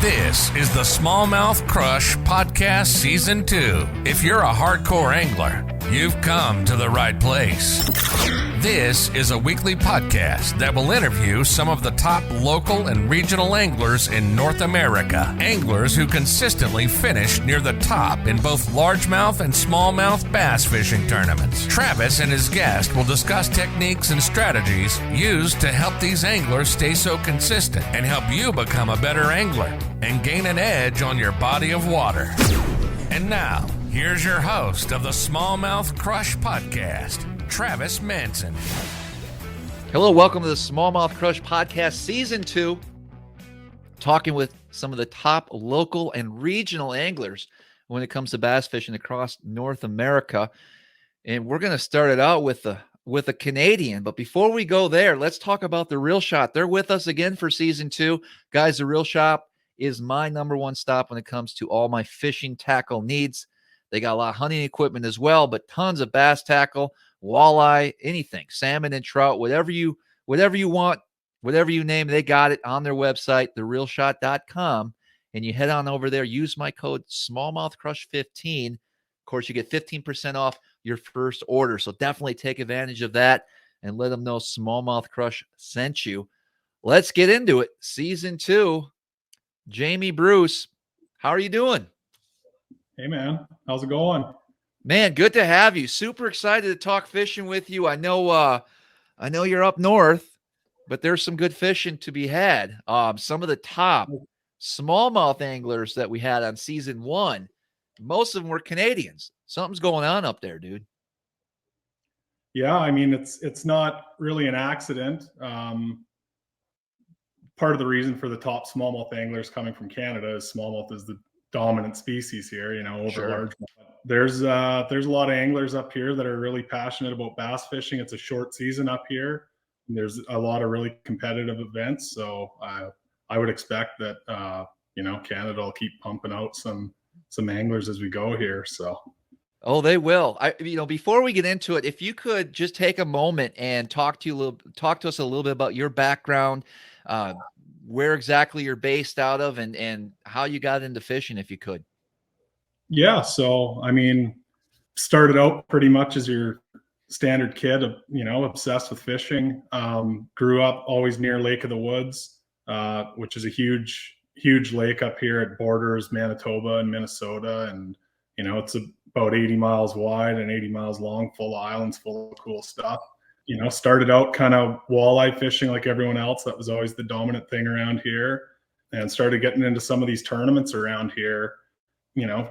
This is the SmallmouthCrush Podcast Season 2. If you're a hardcore angler, you've come to the right place. This is a weekly podcast that will interview some of the top local and regional anglers in North America. Anglers who consistently finish near the top in both largemouth and smallmouth bass fishing tournaments. Travis and his guest will discuss techniques and strategies used to help these anglers stay so consistent and help you become a better angler and gain an edge on your body of water. And now, here's your host of the SmallmouthCrush Podcast, Travis Manson. Hello, welcome to the SmallmouthCrush Podcast Season 2. Talking with some of the top local and regional anglers when it comes to bass fishing across North America. And we're going to start it out with a Canadian. But before we go there, let's talk about The Reel Shop. They're with us again for Season 2. Guys, The Reel Shop is my number one stop when it comes to all my fishing tackle needs. They got a lot of hunting equipment as well, but tons of bass tackle, walleye, anything, salmon and trout, whatever you want, whatever you name, they got it on their website, thereelshot.com. And you head on over there, use my code SmallmouthCrush15. Of course, you get 15% off your first order. So definitely take advantage of that and let them know Smallmouth Crush sent you. Let's get into it. Season 2. Jamie Bruce, how are you doing? Hey, man. How's it going? Man, good to have you. Super excited to talk fishing with you. I know you're up north, but there's some good fishing to be had. Some of the top smallmouth anglers that we had on Season 1, most of them were Canadians. Something's going on up there, dude. Yeah, I mean, it's not really an accident. Part of the reason for the top smallmouth anglers coming from Canada is smallmouth is the dominant species here, over Sure. largemouth. There's a lot of anglers up here that are really passionate about bass fishing. It's a short season up here. There's a lot of really competitive events, so I would expect that Canada will keep pumping out some anglers as we go here. So. Oh, they will. Before we get into it, if you could just take a moment and talk to us a little bit about your background, where exactly you're based out of, and how you got into fishing, if you could. Yeah, so I mean, started out pretty much as your standard kid, obsessed with fishing. Grew up always near Lake of the Woods, which is a huge lake up here. It borders Manitoba and Minnesota, and it's about 80 miles wide and 80 miles long, full of islands, full of cool stuff. Started out kind of walleye fishing like everyone else. That was always the dominant thing around here, and started getting into some of these tournaments around here.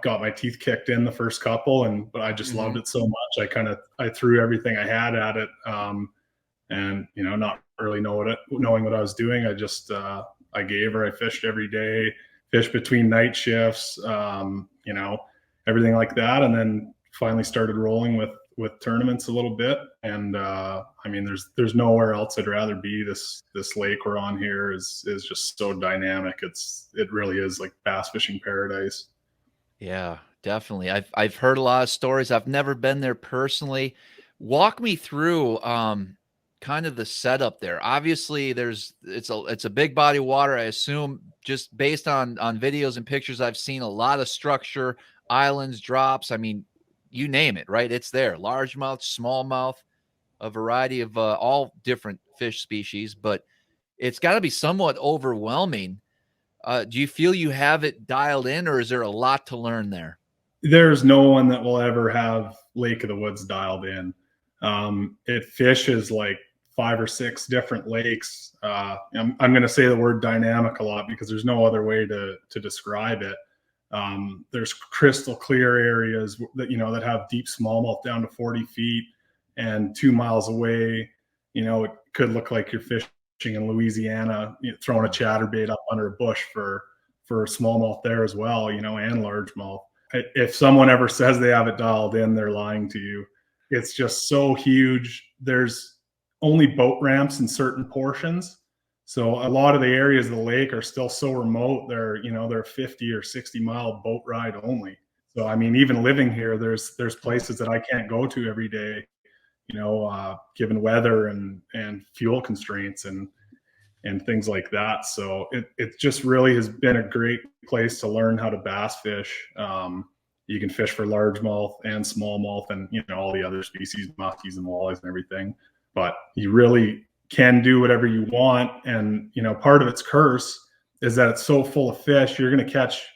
Got my teeth kicked in the first couple, but I just loved it so much. I threw everything I had at it. And not really knowing what I was doing. I just, I gave her, I fished every day, fished between night shifts, everything like that. And then finally started rolling with tournaments a little bit. And, there's nowhere else I'd rather be. This lake we're on here is just so dynamic. It really is like bass fishing paradise. Yeah, definitely. I've heard a lot of stories. I've never been there personally. Walk me through kind of the setup there. Obviously, it's a big body of water. I assume, just based on videos and pictures I've seen, a lot of structure, islands, drops. I mean, you name it, right? It's there. Largemouth, smallmouth, a variety of all different fish species, but it's got to be somewhat overwhelming. Do you feel you have it dialed in, or is there a lot to learn there? There's no one that will ever have Lake of the Woods dialed in. It fishes like 5 or 6 different lakes. I'm going to say the word dynamic a lot because there's no other way to describe it. There's crystal clear areas that have deep smallmouth down to 40 feet, and 2 miles away, it could look like you're fishing in Louisiana, throwing a chatterbait up under a bush for smallmouth there as well, and largemouth. If someone ever says they have it dialed in, they're lying to you. It's just so huge. There's only boat ramps in certain portions. So a lot of the areas of the lake are still so remote. They're 50 or 60 mile boat ride only. So, I mean, even living here, there's places that I can't go to every day, given weather and fuel constraints. And and things like that. So it just really has been a great place to learn how to bass fish. You can fish for largemouth and smallmouth and, you know, all the other species, muskies and walleyes and everything, but you really can do whatever you want. And, you know, part of its curse is that it's so full of fish, you're going to catch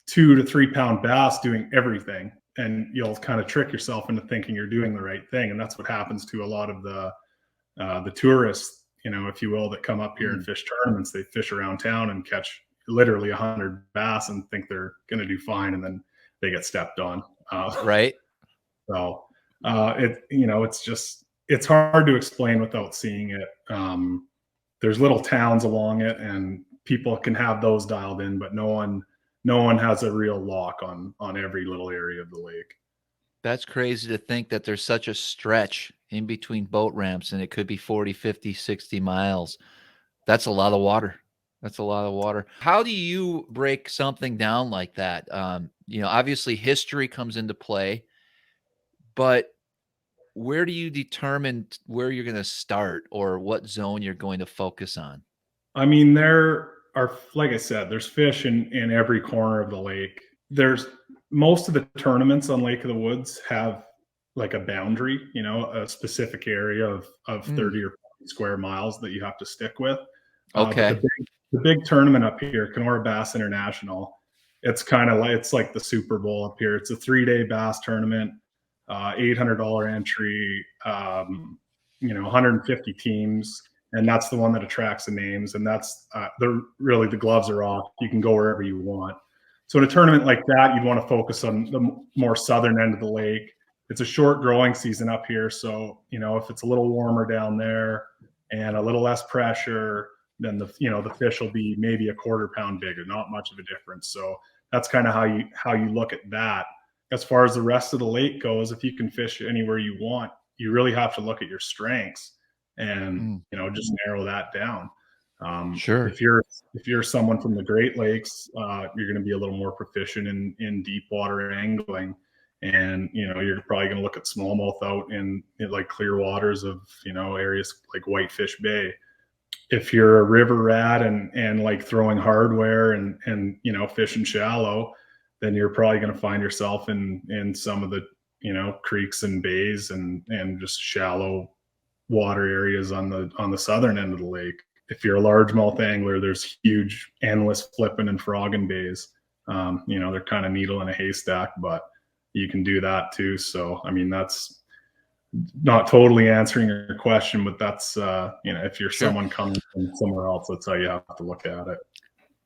2 to 3 pound bass doing everything. And you'll kind of trick yourself into thinking you're doing the right thing. And that's what happens to a lot of the tourists, you know, if you will, that come up here and fish tournaments. They fish around town and catch literally 100 bass and think they're going to do fine. And then they get stepped on. Right. So you know, it's hard to explain without seeing it. There's little towns along it and people can have those dialed in, but no one has a real lock on every little area of the lake. That's crazy to think that there's such a stretch in between boat ramps and it could be 40, 50, 60 miles. That's a lot of water. That's a lot of water. How do you break something down like that? You know, obviously history comes into play, but where do you determine where you're going to start or what zone you're going to focus on? I mean, there are, like I said, there's fish in every corner of the lake. There's most of the tournaments on Lake of the Woods have like a boundary, you know, a specific area of 30 or 40 square miles that you have to stick with. Okay. The big tournament up here, Kenora Bass International, it's kind of like, it's like the Super Bowl up here. It's a 3-day bass tournament, $800 entry, you know, 150 teams. And that's the one that attracts the names. And that's really the gloves are off. You can go wherever you want. So in a tournament like that, you'd want to focus on the more southern end of the lake. It's a short growing season up here. So, you know, if it's a little warmer down there and a little less pressure, then the fish will be maybe a 1/4 pound bigger, not much of a difference. So that's kind of how you look at that. As far as the rest of the lake goes, if you can fish anywhere you want, you really have to look at your strengths and, you know, just narrow that down. Sure. If you're someone from the Great Lakes, you're going to be a little more proficient in deep water angling. And, you know, you're probably going to look at smallmouth out in like clear waters of, you know, areas like Whitefish Bay. If you're a river rat and like throwing hardware and, you know, fishing shallow, then you're probably going to find yourself in some of the, you know, creeks and bays and just shallow water areas on the southern end of the lake. If you're a largemouth angler, there's huge endless flipping and frogging bays. You know, they're kind of needle in a haystack, but you can do that too. So, I mean, that's not totally answering your question, but that's, you know, if you're someone coming from somewhere else, that's how you have to look at it.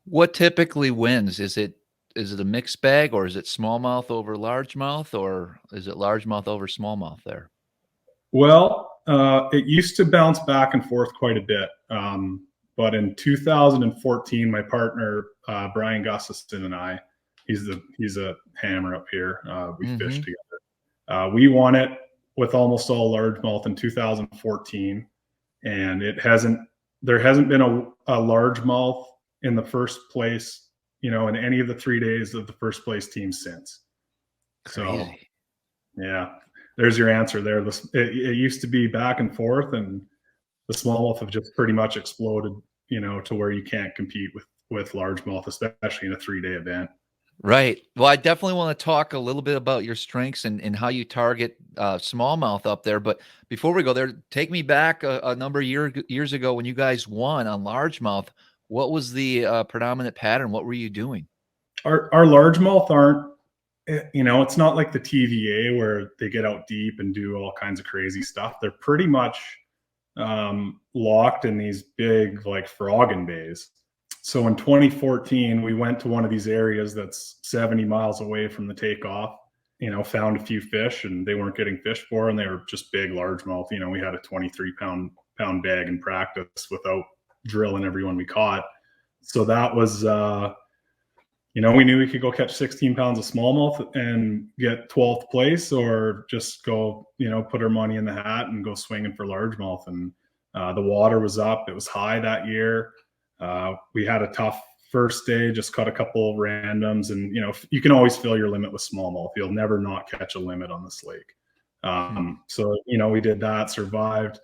What typically wins? Is it a mixed bag, or is it smallmouth over largemouth, or is it largemouth over smallmouth there? Well, it used to bounce back and forth quite a bit. But in 2014, my partner, Brian Gustafson, and I, he's a hammer up here. We fished together. We won it with almost all largemouth in 2014. And there hasn't been a largemouth in the first place, you know, in any of the 3 days of the first place team since. Crazy. So, yeah, there's your answer there. It used to be back and forth, and the smallmouth have just pretty much exploded, you know, to where you can't compete with largemouth, especially in a 3-day event. Right. Well, I definitely want to talk a little bit about your strengths and how you target smallmouth up there. But before we go there, take me back a number of years ago when you guys won on largemouth. What was the predominant pattern? What were you doing? Our largemouth aren't, you know, it's not like the TVA where they get out deep and do all kinds of crazy stuff. They're pretty much locked in these big like frogging bays. So in 2014, we went to one of these areas that's 70 miles away from the takeoff, you know, found a few fish and they weren't getting fished for, and they were just big largemouth. You know, we had a 23 pound bag in practice without drilling everyone we caught. So that was, you know, we knew we could go catch 16 pounds of smallmouth and get 12th place, or just go, you know, put our money in the hat and go swinging for largemouth. And the water was up. It was high that year. We had a tough first day, just caught a couple of randoms, and, you know, you can always fill your limit with smallmouth. You'll never not catch a limit on this lake. So, you know, we did that, survived.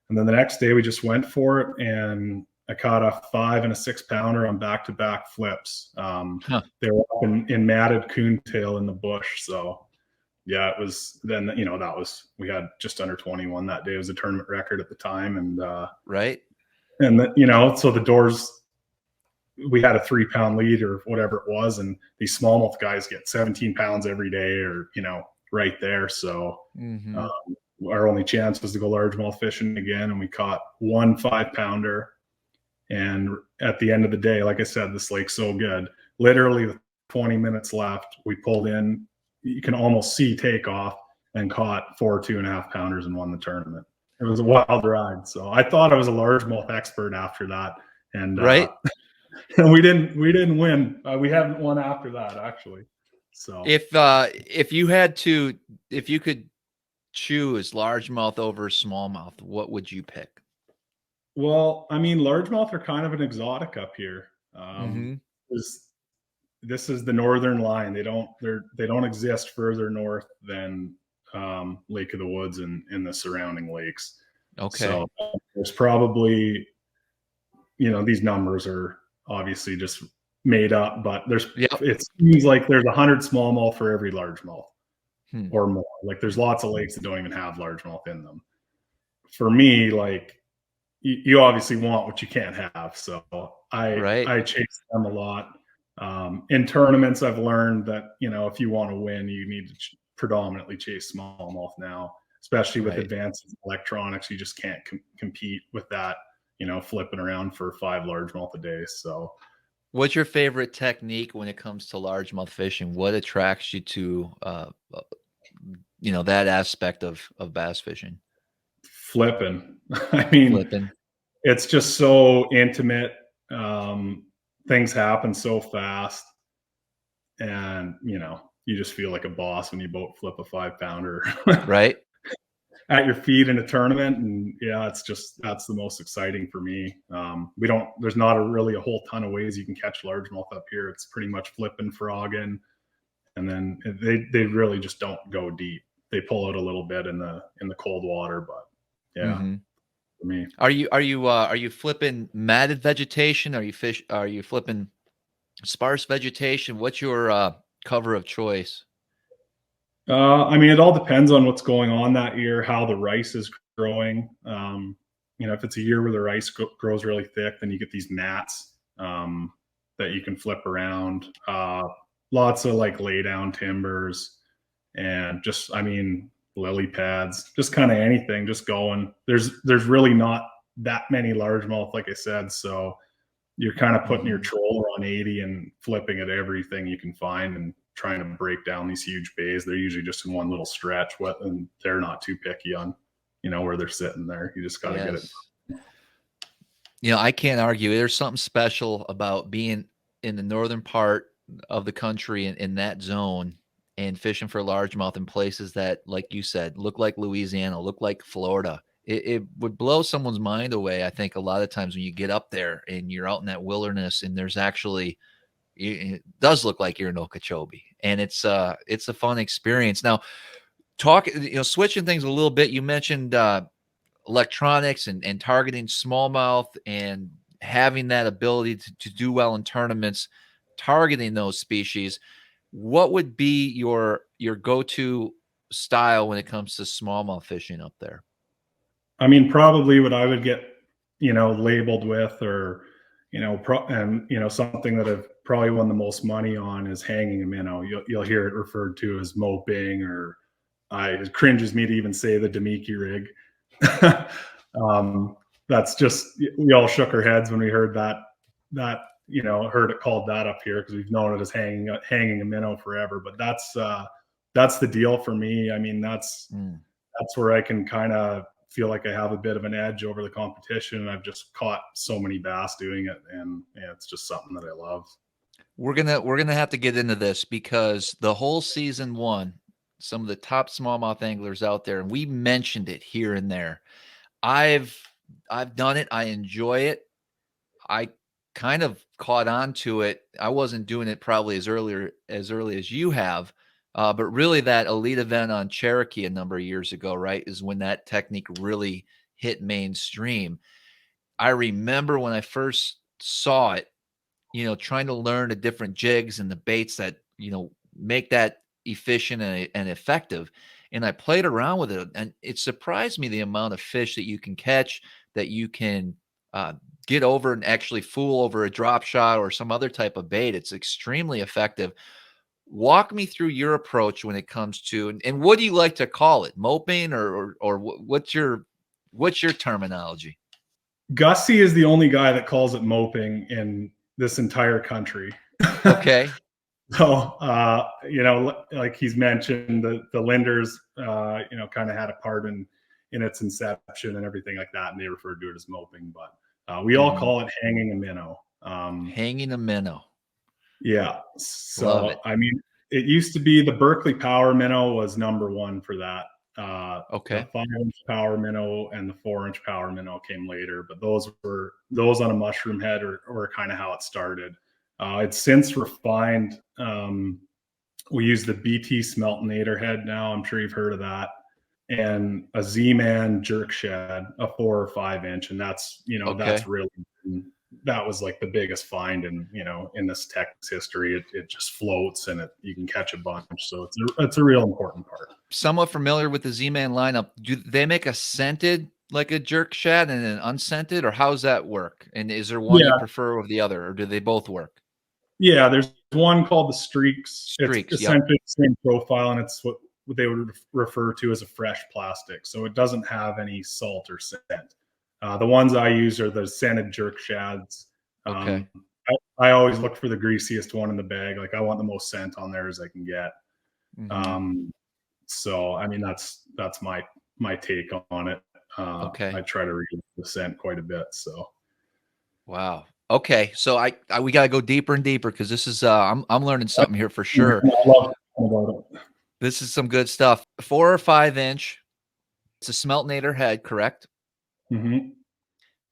And then the next day we just went for it, and I caught a 5 and a 6 pounder on back-to-back flips. They were up in matted coontail in the bush. So yeah, it was then, we had just under 21 that day. It was a tournament record at the time. And, right. And so the doors, we had a 3-pound lead or whatever it was. And these smallmouth guys get 17 pounds every day or, right there. So, our only chance was to go largemouth fishing again. And we caught 1 5-pounder. And at the end of the day, like I said, this lake's so good. Literally with 20 minutes left, we pulled in. You can almost see takeoff, and caught 4 2.5 pounders and won the tournament. It was a wild ride. So I thought I was a largemouth expert after that. And right. And we didn't win. We haven't won after that, actually. So if you could choose largemouth over smallmouth, what would you pick? Well, I mean, largemouth are kind of an exotic up here. This is the northern line. They don't exist further north than Lake of the Woods and the surrounding lakes. Okay. So there's probably, these numbers are obviously just made up, but it seems like there's 100 smallmouth for every largemouth or more. Like there's lots of lakes that don't even have largemouth in them. For me, like you obviously want what you can't have. So I chase them a lot. In tournaments, I've learned that, if you want to win, you need to predominantly chase smallmouth now, especially with advances in electronics. You just can't compete with that, flipping around for 5 largemouth a day. So what's your favorite technique when it comes to largemouth fishing? What attracts you to, that aspect of bass fishing? Flipping. I mean, flipping. It's just so intimate. Things happen so fast, and you just feel like a boss when you boat flip a 5-pounder right at your feet in a tournament. And yeah, that's the most exciting for me. There's not really a whole ton of ways you can catch largemouth up here. It's pretty much flipping, frogging, and then they really just don't go deep. They pull out a little bit in the cold water, but yeah. For me. Are you flipping matted vegetation? Are you flipping sparse vegetation? What's your cover of choice? I mean, it all depends on what's going on that year, how the rice is growing. If it's a year where the rice grows really thick, then you get these mats that you can flip around. Lots of like lay down timbers, and just, lily pads, just kind of anything, just going. There's really not that many largemouth, like I said. So you're kind of putting your troller on 80 and flipping at everything you can find and trying to break down these huge bays. They're usually just in one little stretch, and they're not too picky on, where they're sitting there. You just got to get it. I can't argue. There's something special about being in the northern part of the country in that zone and fishing for largemouth in places that, like you said, look like Louisiana, look like Florida. It would blow someone's mind away. I think a lot of times when you get up there and you're out in that wilderness and there's actually, it does look like you're in Okeechobee, and it's a fun experience. Now, switching things a little bit, you mentioned electronics and targeting smallmouth and having that ability to do well in tournaments, targeting those species. What would be your go-to style when it comes to smallmouth fishing up there? Probably what I would get, labeled with, or, something that I've probably won the most money on is hanging a minnow. You'll hear it referred to as moping, or it cringes me to even say the Demiki rig. That's just, we all shook our heads when we heard that, heard it called that up here, because we've known it as hanging a minnow forever. But that's the deal for me. That's where I can kind of feel like I have a bit of an edge over the competition. And I've just caught so many bass doing it, and it's just something that I love. We're gonna have to get into this, because the whole season one, some of the top smallmouth anglers out there, and we mentioned it here and there. I've done it. I enjoy it. I kind of caught on to it. I wasn't doing it probably as early as you have. But really that elite event on Cherokee a number of years ago, right, is when that technique really hit mainstream. I remember when I first saw it, trying to learn the different jigs and the baits that, make that efficient and effective. And I played around with it, and it surprised me the amount of fish that you can catch, that you can get over and actually fool over a drop shot or some other type of bait. It's extremely effective. Walk me through your approach when it comes to, and what do you like to call it? Moping or what's your terminology? Gussie is the only guy that calls it moping in this entire country. Okay. So, like he's mentioned, the Linders, kind of had a part in its inception and everything like that, and they referred to it as moping. But we all call it hanging a minnow. Hanging a minnow. Yeah. Love it. So, I mean, it used to be the Berkeley Power Minnow was number one for that. Okay. The 5-inch Power Minnow and the 4-inch Power Minnow came later, but those on a mushroom head or kind of how it started. It's since refined. We use the BT Smeltinator head now. I'm sure you've heard of that, and a Z-Man jerk shed, a 4 or 5-inch, and that's that's really, that was like the biggest find in this tech's history. It just floats and you can catch a bunch, so it's a real important part. Somewhat familiar with the Z-Man lineup. Do they make a scented like a jerk shad and an unscented, or how does that work? And is there one you prefer over the other, or do they both work? Yeah, there's one called the Streaks. Streaks, it's essentially the same profile, and it's what they would refer to as a fresh plastic. So it doesn't have any salt or scent. The ones I use are the scented jerk shads. Okay. I always look for the greasiest one in the bag. Like I want the most scent on there as I can get. So I mean that's my take on it. I try to read the scent quite a bit. So wow. Okay, so we got to go deeper and deeper, because this is I'm learning something here for sure. I love about it. This is some good stuff. 4 or 5-inch. It's a Smeltinator head, correct? Mm-hmm.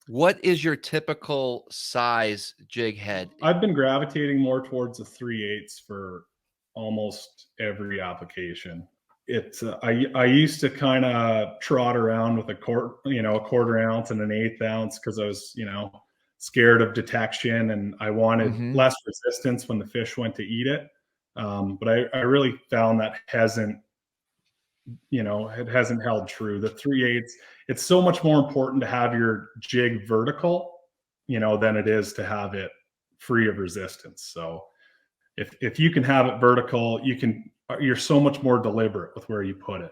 What is your typical size jig head? I've been gravitating more towards the 3/8 for almost every application. It's I used to kind of trot around with a quarter ounce and an 1/8 ounce because I was scared of detection, and I wanted less resistance when the fish went to eat it. But I really found that it hasn't held true. The 3/8, it's so much more important to have your jig vertical, than it is to have it free of resistance. So if you can have it vertical, you're so much more deliberate with where you put it.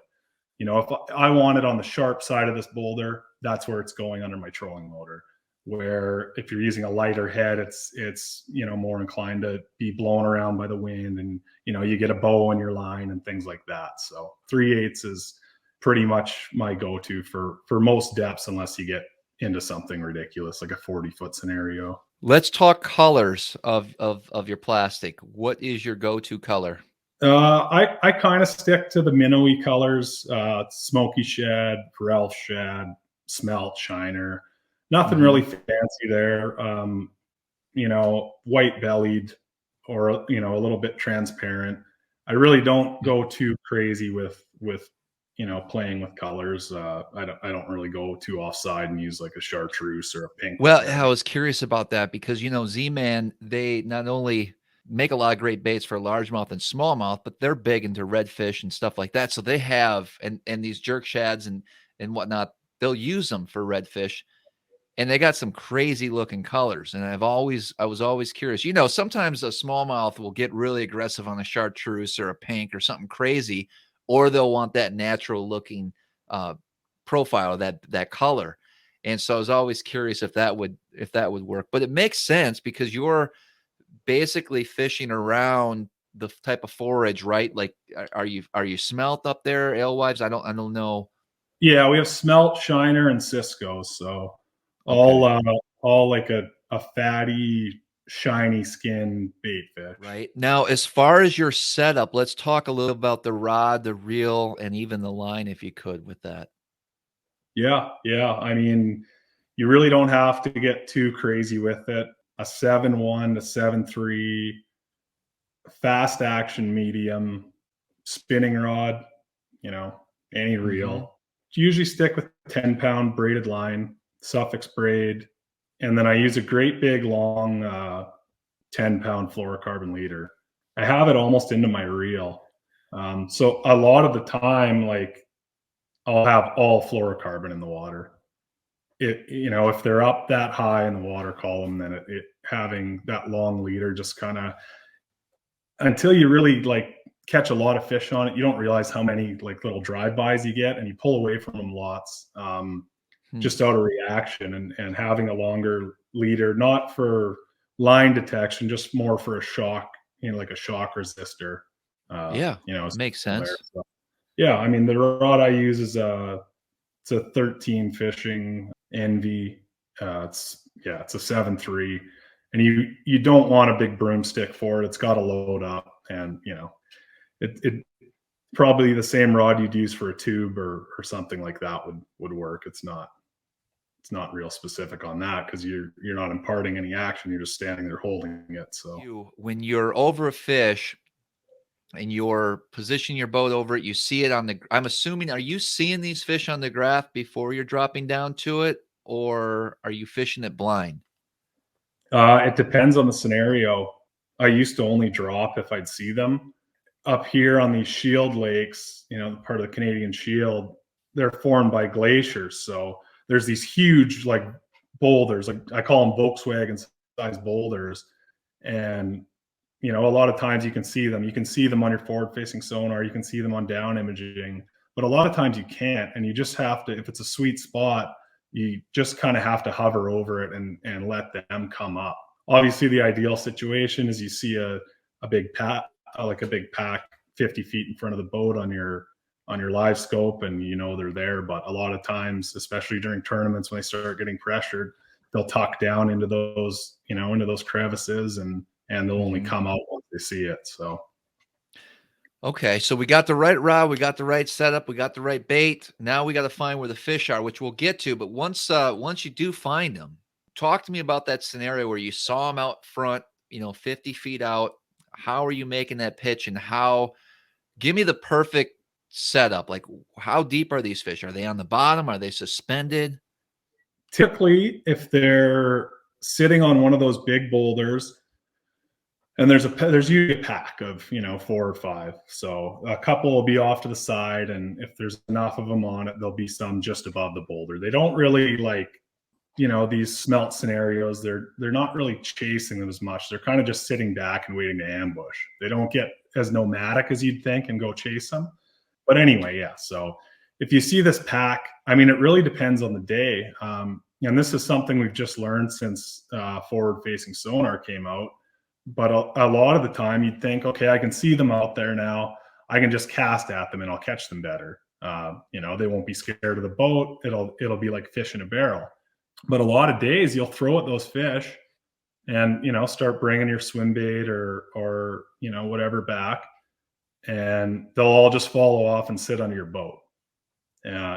If I want it on the sharp side of this boulder, that's where it's going under my trolling motor. Where if you're using a lighter head, it's more inclined to be blown around by the wind, and you get a bow in your line and things like that. So 3/8 is pretty much my go-to for most depths, unless you get into something ridiculous like a 40-foot scenario. Let's talk colors of your plastic. What is your go-to color? I kind of stick to the minnowy colors, smoky shad, Perel shad, smelt, shiner. Nothing really fancy there. White bellied or a little bit transparent. I really don't go too crazy with playing with colors. I don't really go too offside and use like a chartreuse or a pink. Well, I was curious about that because Z-Man, they not only make a lot of great baits for largemouth and smallmouth, but they're big into redfish and stuff like that. So they have and these jerk shads and whatnot, they'll use them for redfish. And they got some crazy looking colors. And I was always curious. Sometimes a smallmouth will get really aggressive on a chartreuse or a pink or something crazy, or they'll want that natural looking profile, that color. And so I was always curious if that would work. But it makes sense because you're basically fishing around the type of forage, right? Like, are you smelt up there, alewives? I don't know. Yeah, we have smelt, shiner, and Cisco. So all like a fatty, shiny skin bait fish. Right. Now, as far as your setup, let's talk a little about the rod, the reel, and even the line, if you could, with that. Yeah. I mean, you really don't have to get too crazy with it. A 7.1 to 7.3, fast action medium, spinning rod, any reel. usually stick with 10-pound braided line, suffix braid, and then I use a great big long 10-pound fluorocarbon leader. I have it almost into my reel. So a lot of the time, like, I'll have all fluorocarbon in the water. If they're up that high in the water column, then it having that long leader just kind of, until you really like catch a lot of fish on it, you don't realize how many like little drive-bys you get, and you pull away from them lots, just out of reaction. And having a longer leader, not for line detection, just more for a shock, like a shock resistor. Makes sense. So, yeah, I mean, the rod I use is it's a 13 fishing Envy. It's a 7.3, and you don't want a big broomstick for it. It's got to load up, and it probably the same rod you'd use for a tube or something like that would work. It's not real specific on that, because you're not imparting any action. You're just standing there holding it. So when you're over a fish and you're positioning your boat over it, you see it I'm assuming, are you seeing these fish on the graph before you're dropping down to it, or are you fishing it blind? It depends on the scenario. I used to only drop if I'd see them. Up here on these shield lakes, part of the Canadian Shield, they're formed by glaciers. So there's these huge like boulders, like I call them Volkswagen sized boulders. And a lot of times you can see them. You can see them on your forward-facing sonar. You can see them on down imaging. But a lot of times you can't, and you just have to, if it's a sweet spot, you just kind of have to hover over it and let them come up. Obviously, the ideal situation is you see a big pack, like a big pack 50 feet in front of the boat on your live scope, and they're there. But a lot of times, especially during tournaments, when they start getting pressured, they'll tuck down into those crevices, and they'll only come out once they see it. So, okay, so we got the right rod, we got the right setup, we got the right bait. Now we got to find where the fish are, which we'll get to. But once you do find them, talk to me about that scenario where you saw them out front, 50 feet out. How are you making that pitch, and give me the perfect setup? Like, how deep are these fish? Are they on the bottom? Are they suspended? Typically, if they're sitting on one of those big boulders, and there's usually a pack of 4 or 5, so a couple will be off to the side, and if there's enough of them on it, there'll be some just above the boulder. They don't really like these smelt scenarios. They're not really chasing them as much. They're kind of just sitting back and waiting to ambush. They don't get as nomadic as you'd think and go chase them. But anyway, yeah. So if you see this pack, I mean, it really depends on the day. And this is something we've just learned since forward-facing sonar came out. But a lot of the time you'd think, okay, I can see them out there now. I can just cast at them and I'll catch them better. They won't be scared of the boat. It'll be like fish in a barrel. But a lot of days you'll throw at those fish and, start bringing your swim bait or whatever back, and they'll all just follow off and sit under your boat.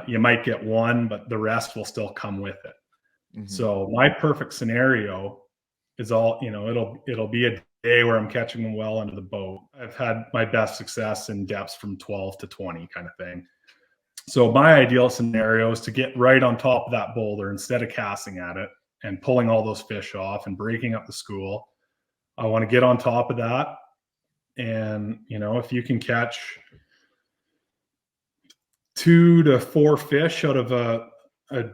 You might get one, but the rest will still come with it. Mm-hmm. So my perfect scenario is it'll be a day where I'm catching them well under the boat. I've had my best success in depths from 12 to 20 kind of thing. So my ideal scenario is to get right on top of that boulder instead of casting at it and pulling all those fish off and breaking up the school. I want to get on top of that. And, if you can catch 2 to 4 fish out of a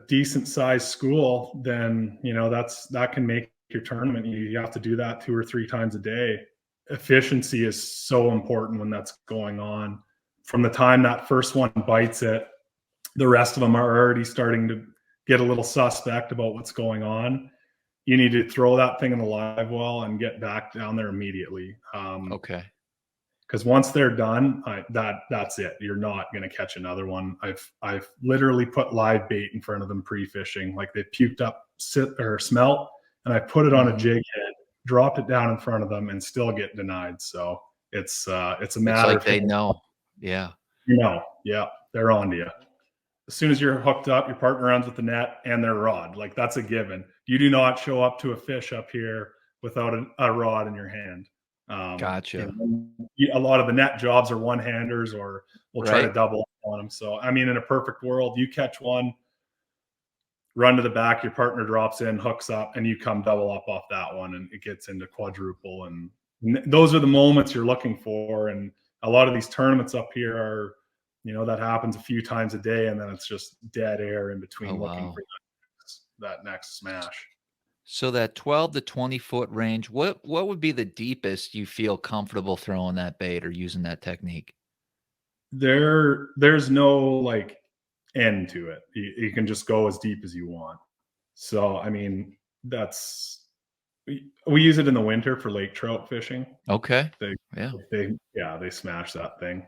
decent sized school, then, that can make your tournament. You have to do that 2 or 3 times a day. Efficiency is so important when that's going on. From the time that first one bites it, the rest of them are already starting to get a little suspect about what's going on. You need to throw that thing in the live well and get back down there immediately. Okay. Because once they're done, that's it. You're not going to catch another one. I've literally put live bait in front of them pre-fishing, like they puked up smelt, and I put it on a jig head, dropped it down in front of them, and still get denied. So it's a matter. It's like they know. Yeah. Yeah, they're on to you. As soon as you're hooked up, your partner runs with the net and their rod. Like, that's a given. You do not show up to a fish up here without a rod in your hand. Gotcha. A lot of the net jobs are one-handers, or we'll try to double on them. So, I mean, in a perfect world, you catch one, run to the back, your partner drops in, hooks up, and you come double up off that one, and it gets into quadruple. And those are the moments you're looking for. And a lot of these tournaments up here are, that happens a few times a day, and then it's just dead air in between looking for that next smash. So that 12 to 20 foot range, what would be the deepest you feel comfortable throwing that bait or using that technique? There's no like end to it. You can just go as deep as you want. So, I mean, we use it in the winter for lake trout fishing. Okay. They smash that thing.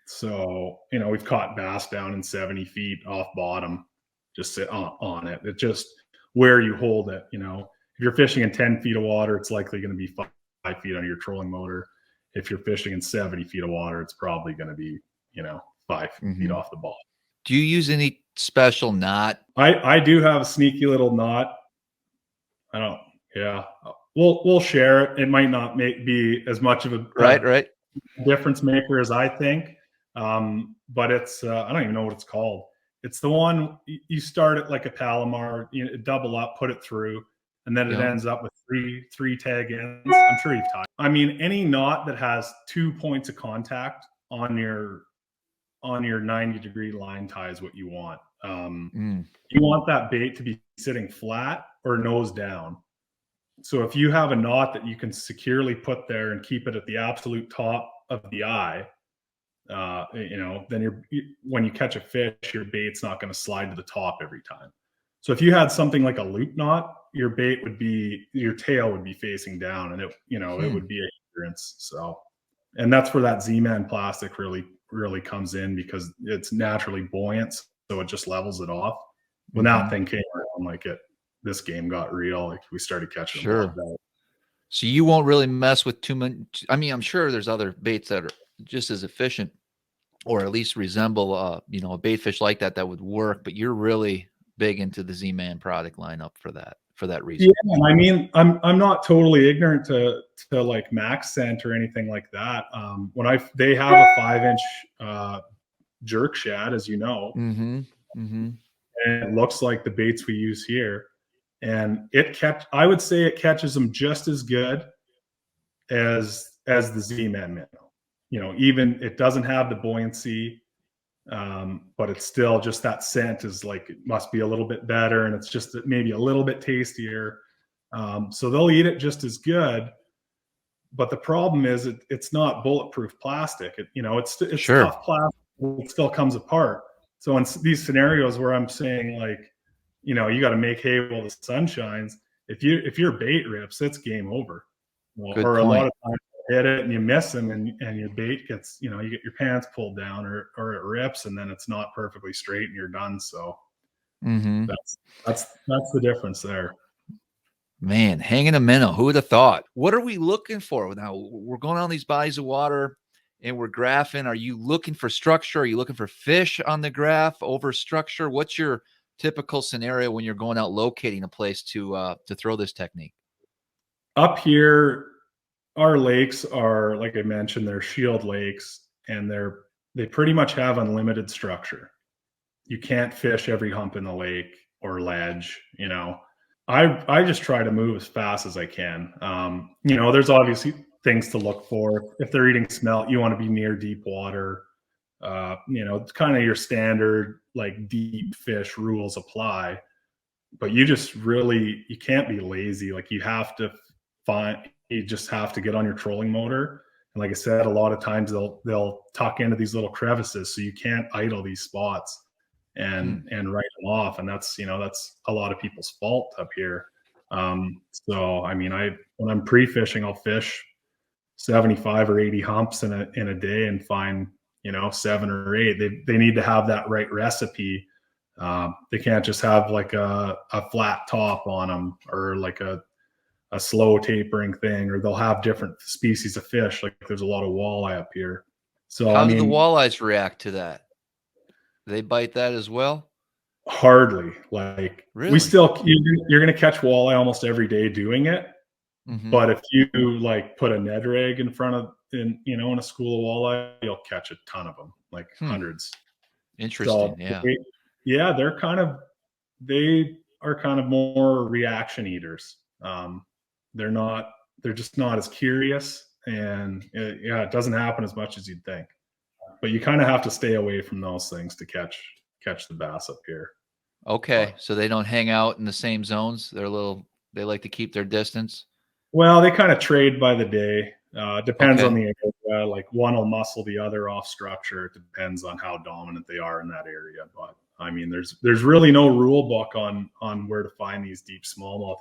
So, we've caught bass down in 70 feet off bottom, just sit on it. It just where you hold it, if you're fishing in 10 feet of water, it's likely going to be 5 feet on your trolling motor. If you're fishing in 70 feet of water, it's probably going to be, 5 feet off the ball. Do you use any special knot? I do have a sneaky little knot. We'll share it. It might not be as much of a right difference maker as I think. But it's I don't even know what it's called. It's the one you start it like a Palomar, double up, put it through, and then it ends up with three tag ends. I'm sure you've tied. I mean, any knot that has 2 points of contact on your 90-degree line tie is what you want. You want that bait to be sitting flat or nose down. So if you have a knot that you can securely put there and keep it at the absolute top of the eye, then when you catch a fish, your bait's not going to slide to the top every time. So if you had something like a loop knot, your tail would be facing down, and it would be a hindrance. So, and that's where that Z-Man plastic really comes in, because it's naturally buoyant, so it just levels it off. When that thing came around, this game got real. We started catching them. So you won't really mess with too many. I mean, I'm sure there's other baits that are just as efficient, or at least resemble, a bait fish like that would work. But you're really big into the Z-Man product lineup for that reason. Yeah, I mean, I'm not totally ignorant to like Max Scent or anything like that. They have a 5-inch jerk shad, as you know, and it looks like the baits we use here, and I would say it catches them just as good as the Z-Man Minnow. Even it doesn't have the buoyancy, but it's still just that scent is it must be a little bit better, and it's just maybe a little bit tastier. So they'll eat it just as good. But the problem is it's not bulletproof plastic. It's sure. Tough plastic. It still comes apart. So in these scenarios where I'm saying you got to make hay while the sun shines, if your bait rips, it's game over. Or a lot of times you hit it and you miss them, and your bait gets, you get your pants pulled down, or it rips, and then it's not perfectly straight and you're done. So that's the difference there. Man, hanging a minnow, who would have thought? What are we looking for now? We're going on these bodies of water and we're graphing. Are you looking for structure? Are you looking for fish on the graph over structure? What's your typical scenario when you're going out locating a place to throw this technique? Up here, our lakes are, like I mentioned, they're shield lakes, and they pretty much have unlimited structure. You can't fish every hump in the lake or ledge. I just try to move as fast as I can. There's obviously things to look for. If they're eating smelt, you want to be near deep water. It's kind of your standard deep fish rules apply, but you can't be lazy. You just have to get on your trolling motor. And like I said, a lot of times they'll tuck into these little crevices, so you can't idle these spots and write them off. And that's a lot of people's fault up here. So I mean, when I'm pre-fishing, I'll fish 75 or 80 humps in a day and find 7 or 8. They need to have that right recipe. They can't just have a flat top on them, or a slow tapering thing, or they'll have different species of fish. There's a lot of walleye up here. So how do the walleyes react to that? They bite that as well? Hardly. Really? We still, you're going to catch walleye almost every day doing it. But if you put a Ned rig in front of, in a school of walleye, you'll catch a ton of them, hundreds. Interesting. So Yeah. yeah, they are kind of more reaction eaters. They're just not as curious, and it doesn't happen as much as you'd think. But you kind of have to stay away from those things to catch the bass up here. Okay. But, So they don't hang out in the same zones. They like to keep their distance. well, they kind of trade by the day. Depends on Okay. the area. Like one will muscle the other off structure. It depends on how dominant they are in that area. But I mean, there's really no rule book on where to find these deep smallmouth.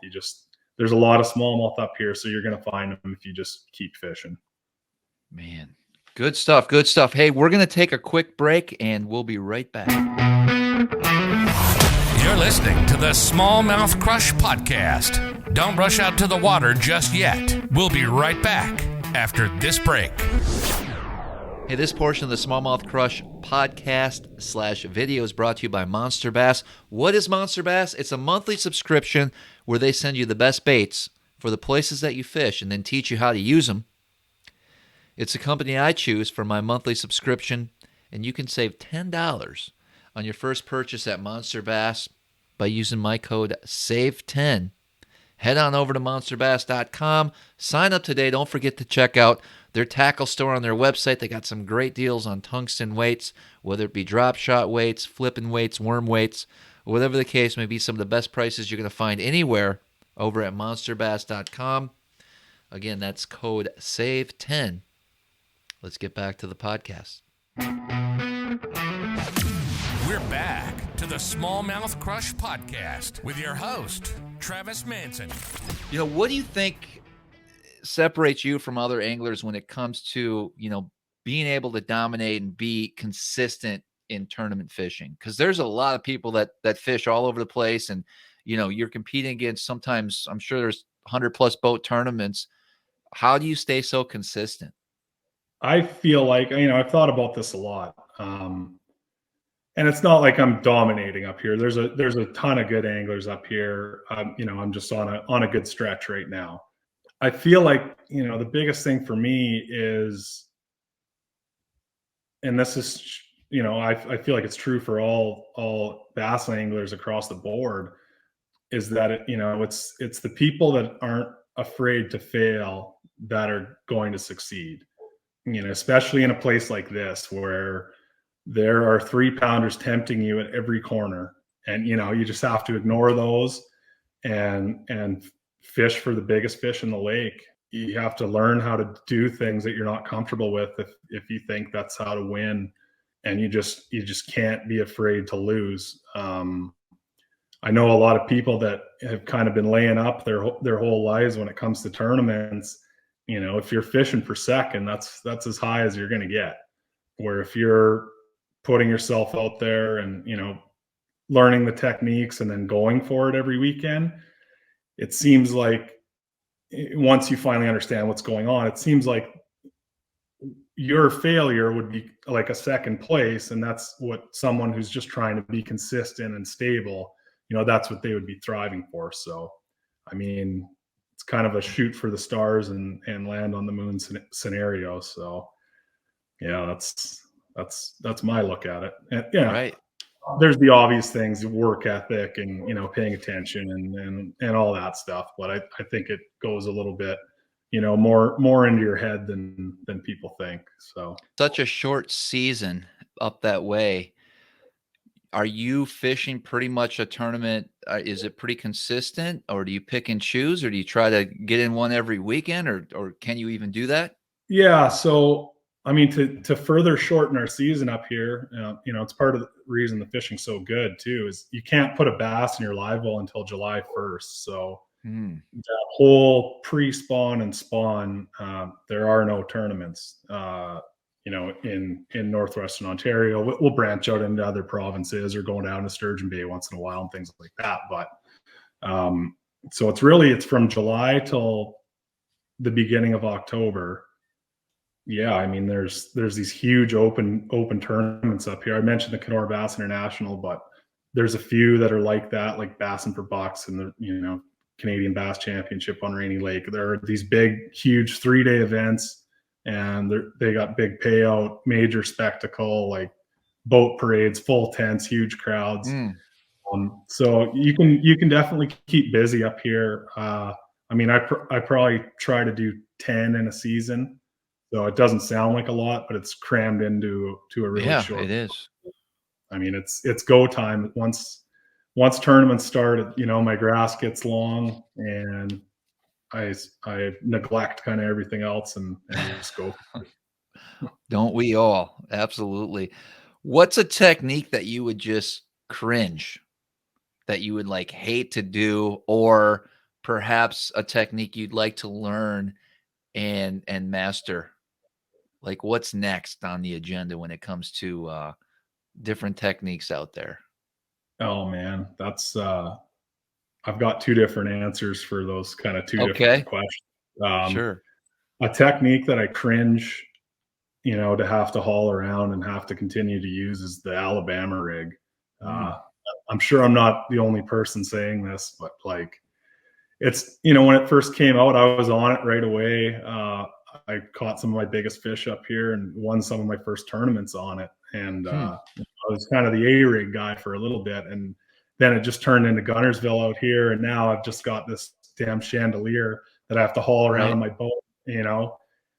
There's a lot of smallmouth up here, so you're going to find them if you just keep fishing. Man, good stuff. Good stuff. Hey, we're going to take a quick break and we'll be right back. You're listening to the Smallmouth Crush podcast. Don't rush out to the water just yet. We'll be right back after this break. Hey, this portion of the Smallmouth Crush podcast / video is brought to you by Monster Bass. What is Monster Bass? It's a monthly subscription where they send you the best baits for the places that you fish and then teach you how to use them. It's a company I choose for my monthly subscription, and you can save $10 on your first purchase at Monster Bass by using my code SAVE10. Head on over to monsterbass.com. Sign up today. Don't forget to check out their tackle store on their website. They got some great deals on tungsten weights, whether it be drop shot weights, flipping weights, worm weights, or whatever the case may be. Some of the best prices you're going to find anywhere over at monsterbass.com. Again, that's code SAVE10. Let's get back to the podcast. We're back to the Smallmouth Crush podcast with your host, Travis Manson. You know, what do you think separates you from other anglers when it comes to, being able to dominate and be consistent in tournament fishing? Because there's a lot of people that fish all over the place, and, you're competing against, sometimes I'm sure there's 100+ boat tournaments. How do you stay so consistent? I feel like, I've thought about this a lot. And it's not like I'm dominating up here. There's a ton of good anglers up here. I'm just on a good stretch right now. I feel like, the biggest thing for me is, and this is, I feel like it's true for all bass anglers across the board, is that it's the people that aren't afraid to fail that are going to succeed. Especially in a place like this where there are 3-pounders tempting you at every corner, and you just have to ignore those and fish for the biggest fish in the lake. You have to learn how to do things that you're not comfortable with if you think that's how to win, and you just can't be afraid to lose. I know a lot of people that have kind of been laying up their whole lives when it comes to tournaments. If you're fishing for second, that's as high as you're going to get. Where if you're putting yourself out there and, learning the techniques and then going for it every weekend, it seems like once you finally understand what's going on, it seems like your failure would be like a second place. And that's what someone who's just trying to be consistent and stable, that's what they would be thriving for. So, I mean, it's kind of a shoot for the stars and land on the moon scenario. So yeah, that's my look at it. And Right. There's the obvious things, work ethic and, paying attention and all that stuff. But I think it goes a little bit, more into your head than people think. So Such a short season up that way. Are you fishing pretty much a tournament? Is it pretty consistent, or do you pick and choose, or do you try to get in one every weekend, or can you even do that? yeah. So, I mean, to further shorten our season up here, it's part of the reason the fishing's so good too, is you can't put a bass in your live well until July 1st. So that whole pre-spawn and spawn, there are no tournaments, in Northwestern Ontario. We'll branch out into other provinces or going down to Sturgeon Bay once in a while and things like that. But so it's from July till the beginning of October. Yeah, I mean, there's these huge open tournaments up here. I mentioned the Kenora Bass International, but there's a few that are like that, like Bassin' for Bucks and the Canadian Bass Championship on Rainy Lake. There are these big, huge 3-day events, and they got big payout, major spectacle, like boat parades, full tents, huge crowds. Mm. So you can definitely keep busy up here. I mean, I probably try to do 10 in a season, so it doesn't sound like a lot, but it's crammed into a really Yeah, short. it is. I mean, it's go time. Once tournaments start, you know, my grass gets long, and I neglect kind of everything else and just go. Don't we all? Absolutely. What's a technique that you would just cringe, that you would like hate to do, or perhaps a technique you'd like to learn and master? Like what's next on the agenda when it comes to different techniques out there? Oh man, that's I've got two different answers for those kind of two different Okay, questions. Um, sure. a technique that I cringe, you know, to have to haul around and have to continue to use is the Alabama rig. Mm. Uh, I'm sure I'm not the only person saying this, but like it's, you know, when it first came out, I was on it right away. I caught some of my biggest fish up here and won some of my first tournaments on it. And Hmm. I was kind of the A rig guy for a little bit. And then it just turned into Gunnersville out here. And now I've just got this damn chandelier that I have to haul around Right. on my boat, you know,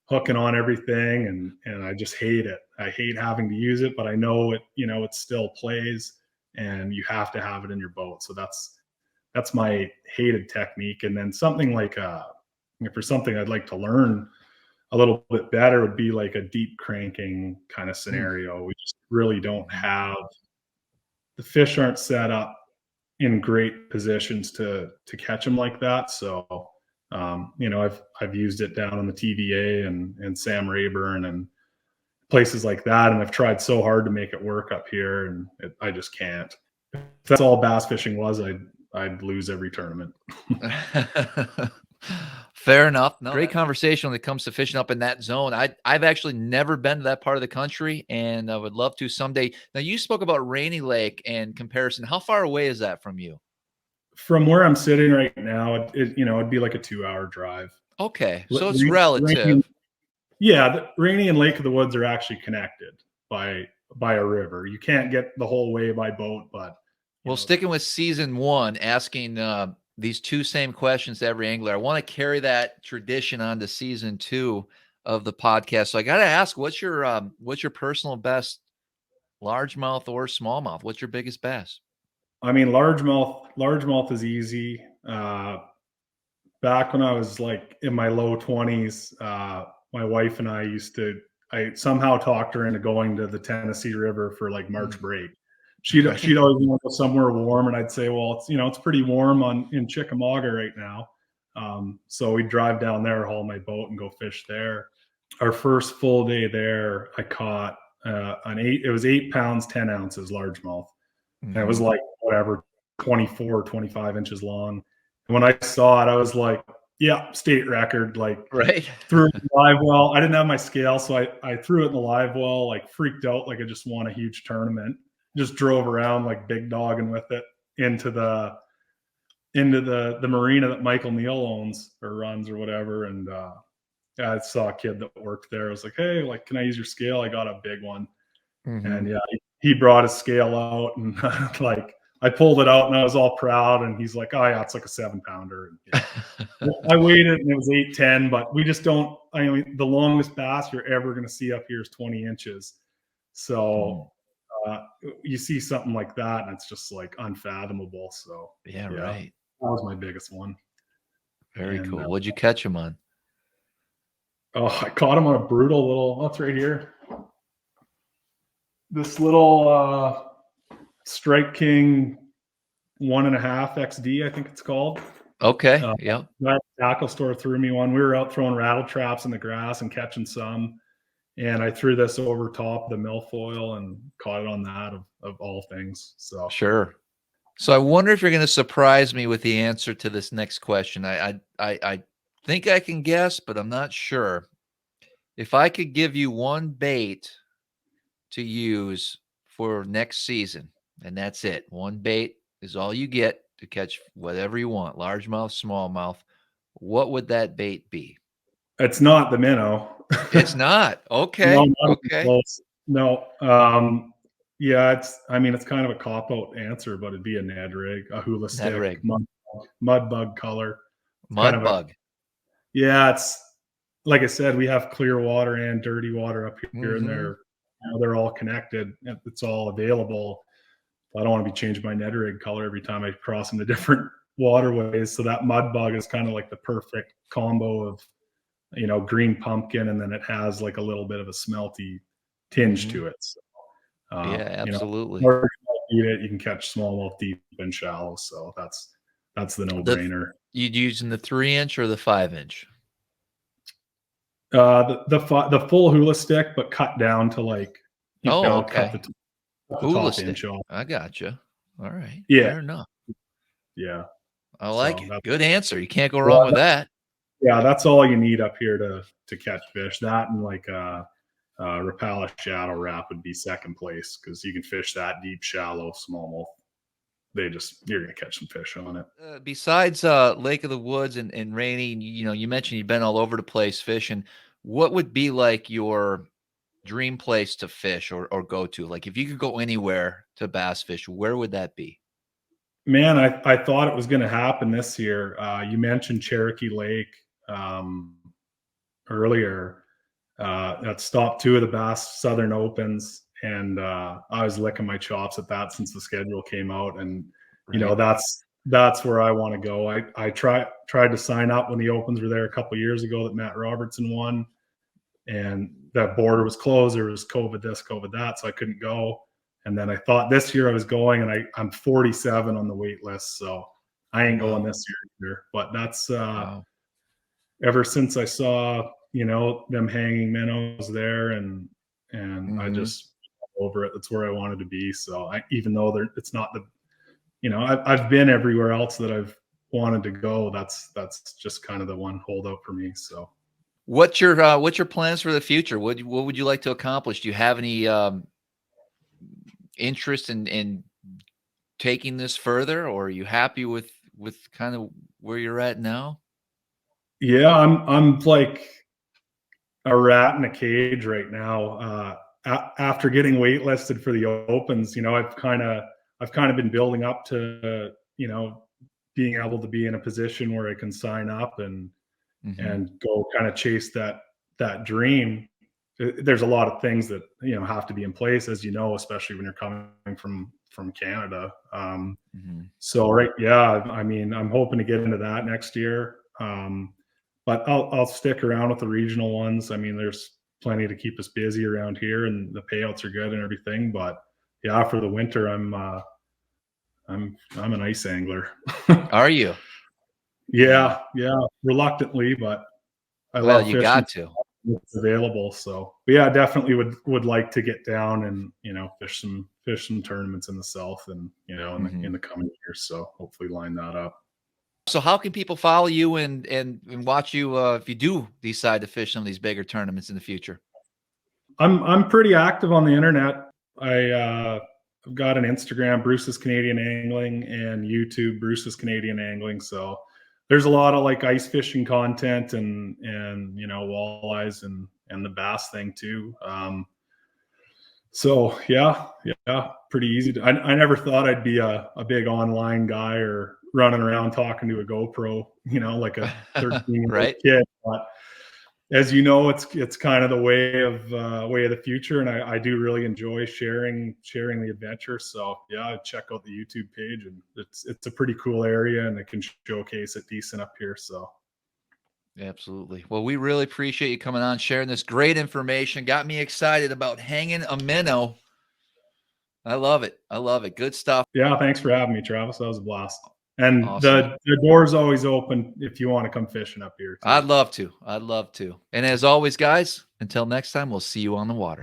hooking on everything. And I just hate it. I hate having to use it, but I know it, you know, it still plays and you have to have it in your boat. So that's my hated technique. And then something like for something I'd like to learn a little bit better would be like a deep cranking kind of Mm. scenario. We just really don't have, the fish aren't set up in great positions to catch them like that. So you know, I've used it down on the TVA and Sam Rayburn and places like that, and I've tried so hard to make it work up here, and I just can't. If that's all bass fishing was, I'd lose every tournament. Fair enough. No, great conversation when it comes to fishing up in that zone. I've actually never been to that part of the country, and I would love to someday. Now, you spoke about Rainy Lake and comparison. How far away is that from you? From where I'm sitting right now, you know, it'd be like a 2-hour drive. Okay, so it's Rainy, relative. yeah, Rainy and Lake of the Woods are actually connected by a river. You can't get the whole way by boat, but Well, sticking with season one, asking these two same questions to every angler, I want to carry that tradition on to season two of the podcast. So I got to ask, what's your personal best, largemouth or smallmouth? What's your biggest bass? I mean, largemouth is easy. Back when I was like in my low 20s, my wife and I somehow talked her into going to the Tennessee River for like March break. She'd always want to go somewhere warm, and I'd say, well, it's pretty warm in Chickamauga right now. So we'd drive down there, haul my boat, and go fish there. Our first full day there, I caught it was 8 pounds, 10 ounces largemouth. And it was like whatever, 24, 25 inches long. And when I saw it, I was like, yeah, state record. Like, Right. threw it in the live well. I didn't have my scale, so I threw it in the live well, like freaked out, like I just won a huge tournament. Just drove around like big dogging with it into the marina that Michael Neal owns or runs or whatever. And yeah, I saw a kid that worked there. I was like, hey, like, can I use your scale? I got a big one. And yeah, he brought his scale out, and like I pulled it out, and I was all proud. And he's like, "Oh yeah, it's like a 7-pounder." And, I weighed it, and it was 8-10. But we just don't. I mean, the longest bass you're ever going to see up here is 20 inches. So you see something like that, and it's just like unfathomable. So Yeah, right. that was my biggest one. Very cool. What'd you catch him on? Oh, I caught him on a brutal little. That's right here. This little Strike King 1.5 XD, I think it's called. Okay. Yep. That tackle store threw me one. We were out throwing rattle traps in the grass and catching some, and I threw this over top of the milfoil and caught it on that of all things. So Sure. So I wonder if you're going to surprise me with the answer to this next question. I think I can guess, but I'm not sure. If I could give you one bait to use for next season, and that's it, one bait is all you get to catch whatever you want, largemouth, smallmouth, what would that bait be? it's not the minnow. It's not. Okay. No, not even Okay. close. No. Yeah, it's kind of a cop-out answer, but it'd be a Ned rig, a hula stick, rig. mud bug color. Mud bug. Yeah, it's like I said, we have clear water and dirty water up here, and they're all connected. It's all available. I don't want to be changing my Ned rig color every time I cross into different waterways. So that mud bug is kind of like the perfect combo of, green pumpkin, and then it has like a little bit of a smelty tinge to it. So, yeah, absolutely. You can catch smallmouth deep and shallow. So that's the no-brainer. You'd using the 3-inch or the 5-inch? The full hula stick, but cut down to like, okay. cut the hula top stick. inch off. I gotcha. All right. Yeah. Fair enough. Yeah. I like it. Good answer. You can't go wrong with that. Yeah, that's all you need up here to catch fish. That and like Rapala shadow wrap would be second place, because you can fish that deep, shallow smallmouth. You're gonna catch some fish on it. Besides Lake of the Woods and Rainy, you mentioned you've been all over the place fishing. What would be like your dream place to fish or go to? Like if you could go anywhere to bass fish, where would that be? Man, I thought it was going to happen this year. You mentioned Cherokee Lake earlier. That stopped 2 of the Bass Southern Opens, and I was licking my chops at that since the schedule came out. And that's where I want to go. I tried to sign up when the Opens were there a couple of years ago that Matt Robertson won, and that border was closed. There was COVID this, COVID that, so I couldn't go. And then I thought this year I was going, and I'm 47 on the wait list, so I ain't going this year either. But that's ever since I saw them hanging minnows there, and I just over it. That's where I wanted to be. So even though it's not I've been everywhere else that I've wanted to go. That's just kind of the one holdout for me. So what's your plans for the future? What would you like to accomplish? Do you have any interest in taking this further, or are you happy with kind of where you're at now? Yeah, I'm like a rat in a cage right now. After getting waitlisted for the Opens, I've kind of been building up to being able to be in a position where I can sign up and go kind of chase that dream. There's a lot of things that have to be in place, as especially when you're coming from Canada. So I'm hoping to get into that next year. But I'll stick around with the regional ones. I mean, there's plenty to keep us busy around here, and the payouts are good and everything. But yeah, for the winter, I'm an ice angler. Are you? Yeah, reluctantly, but I love you fishing. Got to. It's available. So, but yeah, definitely would like to get down and fish some tournaments in the South and in the coming years. So hopefully line that up. So how can people follow you and watch you if you do decide to fish some of these bigger tournaments in the future? I'm pretty active on the internet. I've got an Instagram, Bruce's Canadian Angling, and YouTube, Bruce's Canadian Angling. So there's a lot of like ice fishing content and walleyes and the bass thing too. So yeah, pretty easy. I never thought I'd be a big online guy or running around talking to a GoPro, like a 13-year-old kid. But as it's kind of the way of the future, and I do really enjoy sharing the adventure. So yeah, check out the YouTube page, and it's a pretty cool area, and it can showcase it decent up here. So absolutely. Well, we really appreciate you coming on, sharing this great information. Got me excited about hanging a minnow. I love it. Good stuff. Yeah, thanks for having me, Travis. That was a blast. And awesome. the door's always open if you want to come fishing up here too. I'd love to. And as always, guys, until next time, we'll see you on the water.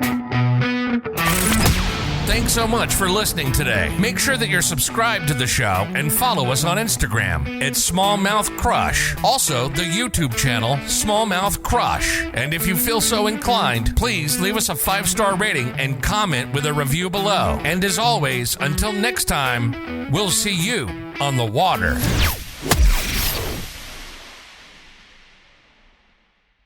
Thanks so much for listening today. Make sure that you're subscribed to the show and follow us on Instagram at SmallmouthCrush. Also, the YouTube channel, SmallmouthCrush. And if you feel so inclined, please leave us a 5-star rating and comment with a review below. And as always, until next time, we'll see you on the water.